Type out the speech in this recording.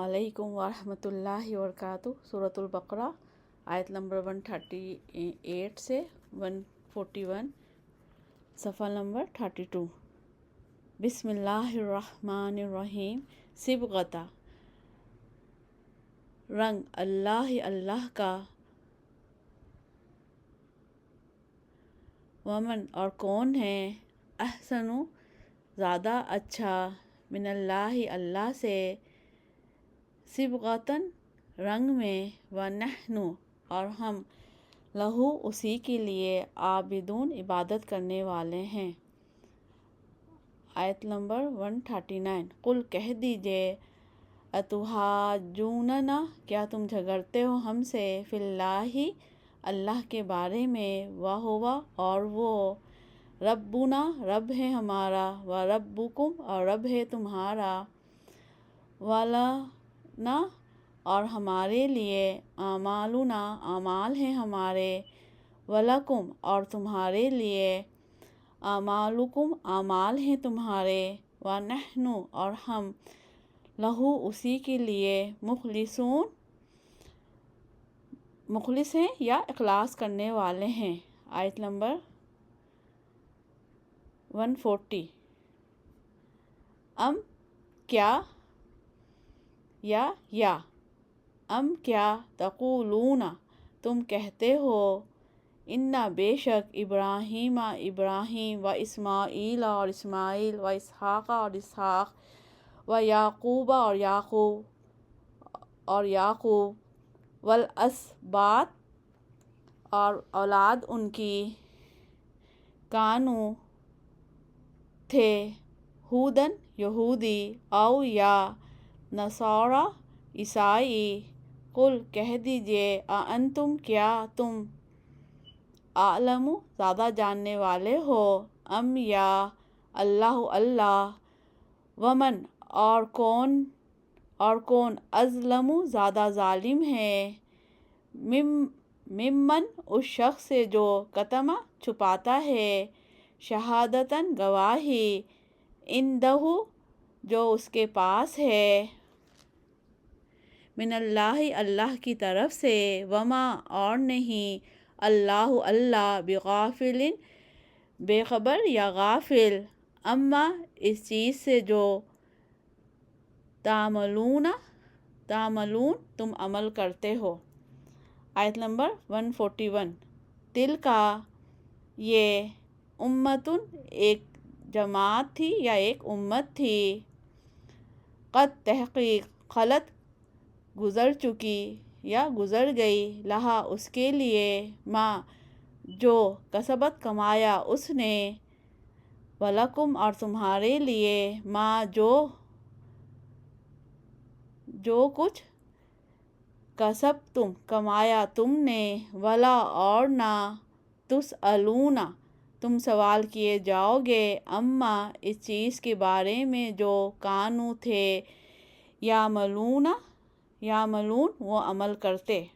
अस्सलामुअलैकुम वरहमतुल्लाहि वबरकातुहू। सूरतुल बकरा आयत नंबर 138 से 141, सफ़ा नंबर 32। बिस्मिल्लाहिर्रहमानिर्रहीम। सिबगता रंग, अल्लाह का, वमन और कौन है, अहसनु ज़्यादा अच्छा, मिनल्लाहि अल्लाह से, सिबगतन रंग में, व नहनु और हम, लहू उसी के लिए, आबिदून इबादत करने वाले हैं। आयत नंबर 139। कुल कह दीजिए, अतुहाजूनना क्या तुम झगड़ते हो हमसे, फिल्लाही अल्लाह के बारे में, वह हुवा और वो, रब्बुना रब है हमारा, व रब्बुकुम और रब है तुम्हारा, वलना और हमारे लिए, आमालुना आमाल हैं हमारे, वलकुम और तुम्हारे लिए, आमालुकुम आमाल हैं तुम्हारे, व नहनु और हम, लहू उसी के लिए, मुखलिसून मुखलिस हैं या इखलास करने वाले हैं। आयत नंबर 140। अम क्या या अम क्या, तक़ूलूना तुम कहते हो, इन्ना बेशक, इब्राहीमा इब्राहीम, व इस्माईला और इस्माईल, व इसहाक़ा और इसहाक़, व याक़ूबा और याक़ूब, वल अस्बात और औलाद उनकी, कानू थे, हुदन यहूदी, औ या नसारा ईसाई। कुल कह दीजिए, अअंतुम क्या तुम, आलमु ज़्यादा जानने वाले हो, अम या अल्लाह अल्लाह, वमन और कौन अज़लमु ज़्यादा ज़ालिम है, मिम्मन उस शख्स से जो, कतमा छुपाता है, शहादतन गवाही, इंदहु जो उसके पास है, मिनल्लाहि अल्लाह की तरफ से, वमा और नहीं, अल्लाह अल्लाह, बिगाफिलिन बेखबर या गाफिल, अम्मा इस चीज़ से जो, तामलून तुम अमल करते हो। आयत नंबर 141। तिल का ये, उम्मतुन एक जमात थी या एक उम्मत थी, क़द तहक़ीक़, खलत गुज़र चुकी या गुज़र गई, लहा उसके लिए, माँ जो, कसबत कमाया उसने, वलकुम और तुम्हारे लिए, माँ जो कुछ, कसब तुम कमाया तुमने, वला और ना, तुसअलूना तुम सवाल किए जाओगे, अम्मा इस चीज़ के बारे में जो, कानू थे, यामलून वो अमल करते।